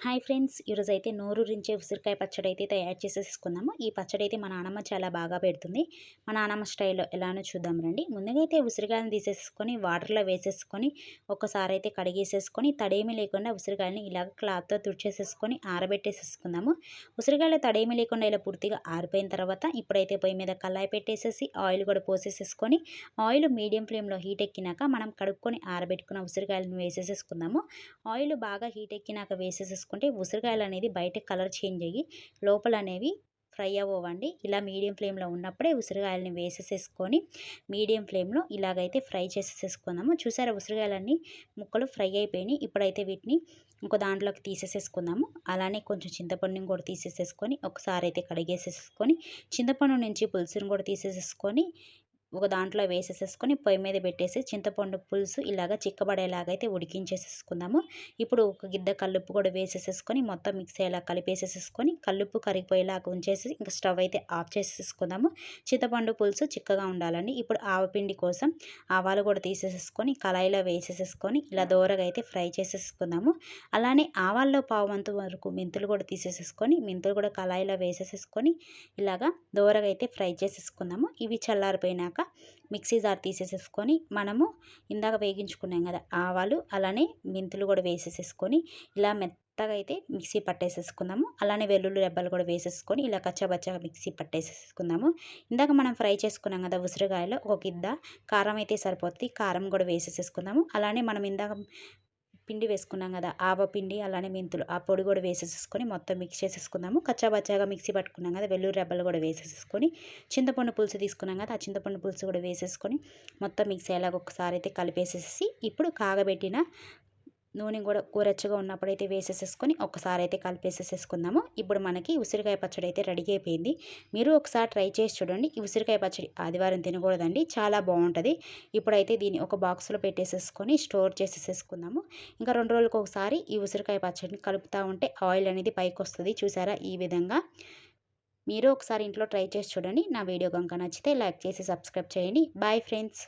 Hi friends, ఈరోజైతే నోరూరించే ఉసిరికాయ పచ్చడి అయితే తయారు చేసేసుకుందాము. ఈ పచ్చడి అయితే మా నానమ్మ చాలా బాగా పెడుతుంది. మా నానమ్మ స్టైల్లో ఎలానో చూద్దాం రండి. ముందుగా అయితే ఉసిరికాయలను తీసేసుకొని వాటర్లో వేసేసుకొని ఒకసారి అయితే కడిగేసేసుకొని తడేమి లేకుండా ఉసిరికాయలని ఇలాగ క్లాత్తో తుడిచేసేసుకొని ఆరబెట్టేసేసుకుందాము. ఉసిరికాయలు తడేమి లేకుండా ఇలా పూర్తిగా ఆరిపోయిన తర్వాత ఇప్పుడైతే పొయ్యి మీద కళాయి పెట్టేసేసి ఆయిల్ కూడా పోసేసేసుకొని ఆయిల్ మీడియం ఫ్లేమ్లో హీట్ ఎక్కినాక మనం కడుక్కొని ఆరబెట్టుకున్న ఉసిరికాయలను వేసేసేసుకుందాము. ఆయిల్ బాగా హీట్ ఎక్కినాక వేసేసేసుకుంటే ఉసిరికాయలు అనేది బయట కలర్ చేంజ్ అయ్యి లోపల అనేవి ఫ్రై అవ్వండి. ఇలా మీడియం ఫ్లేమ్లో ఉన్నప్పుడే ఉసిరికాయలని వేసేసేసుకొని మీడియం ఫ్లేమ్లో ఇలాగైతే ఫ్రై చేసేసుకుందాము. చూసారా, ఉసిరికాయలన్నీ ముక్కలు ఫ్రై అయిపోయినాయి. ఇప్పుడైతే వీటిని ఒక దాంట్లోకి తీసేసేసుకుందాము. అలానే కొంచెం చింతపండుని కూడా తీసేసేసుకొని ఒకసారి అయితే కడిగేసేసుకొని చింతపండు నుంచి పులుసుని కూడా తీసేసేసుకొని ఒక దాంట్లో వేసేసేసుకొని పొయ్యి మీద పెట్టేసి చింతపండు పులుసు ఇలాగ చిక్కబడేలాగైతే ఉడికించేసేసుకుందాము. ఇప్పుడు ఒక గిద్ద కల్లుప్పు కూడా వేసేసేసుకొని మొత్తం మిక్స్ అయ్యేలా కలిపేసేసుకొని కల్లుప్పు కరిగిపోయేలాగా ఉంచేసి ఇంకా స్టవ్ అయితే ఆఫ్ చేసేసుకుందాము. చింతపండు పులుసు చిక్కగా ఉండాలండి. ఇప్పుడు ఆవపిండి కోసం ఆవాలు కూడా తీసేసేసుకొని కళాయిలో వేసేసేసుకొని ఇలా దోరగా అయితే ఫ్రై చేసేసుకుందాము. అలానే ఆవాల్లో పావువంతు వరకు మెంతులు కూడా తీసేసేసుకొని మెంతులు కూడా కళాయిలో వేసేసేసుకొని ఇలాగా దోరగా అయితే ఫ్రై చేసేసుకుందాము. ఇవి చల్లారిపోయినాక మిక్సీ జార్ తీసేసేసుకొని మనము ఇందాక వేగించుకున్నాం కదా ఆవాలు అలానే మెంతులు కూడా వేసేసేసుకొని ఇలా మెత్తగా అయితే మిక్సీ పట్టేసేసుకుందాము. అలానే వెల్లుల్లి రెబ్బలు కూడా వేసేసుకొని ఇలా కచ్చాబచ్చాగా మిక్సీ పట్టేసేసుకుందాము. ఇందాక మనం ఫ్రై చేసుకున్నాం కదా ఉసిరికాయలో ఒక గిద్ద కారం అయితే సరిపోతుంది. కారం కూడా వేసేసేసుకుందాము. అలానే మనం ఇందాక పిండి వేసుకున్నాం కదా ఆవపిండి అలానే మెంతులు ఆ పొడి కూడా వేసేసేసుకొని మొత్తం మిక్స్ చేసేసుకుందాము. కచ్చాబచ్చాగా మిక్సీ పట్టుకున్నాం కదా వెల్లుల్లి రెబ్బలు కూడా వేసేసేసుకొని చింతపండు పులుసు తీసుకున్నాం కదా ఆ చింతపండు పులుసు కూడా వేసేసుకొని మొత్తం మిక్స్ అయ్యేలాగా ఒకసారి అయితే కలిపేసేసి ఇప్పుడు కాగబెట్టిన నూనె కూడా గోరెచ్చగా ఉన్నప్పుడైతే వేసేసేసుకొని ఒకసారి అయితే కలిపేసేసుకుందాము. ఇప్పుడు మనకి ఉసిరికాయ పచ్చడి అయితే రెడీ అయిపోయింది. మీరు ఒకసారి ట్రై చేసి చూడండి. ఈ ఉసిరికాయ పచ్చడి ఆదివారం తినకూడదండి, చాలా బాగుంటుంది. ఇప్పుడైతే దీన్ని ఒక బాక్స్లో పెట్టేసేసుకొని స్టోర్ చేసేసుకుందాము. ఇంకా 2 రోజులకు ఒకసారి ఈ ఉసిరికాయ పచ్చడిని కలుపుతూ ఉంటే ఆయిల్ అనేది పైకి వస్తుంది. చూసారా, ఈ విధంగా మీరు ఒకసారి ఇంట్లో ట్రై చేసి చూడండి. నా వీడియో కనుక నచ్చితే లైక్ చేసి సబ్స్క్రైబ్ చేయండి. Bye friends.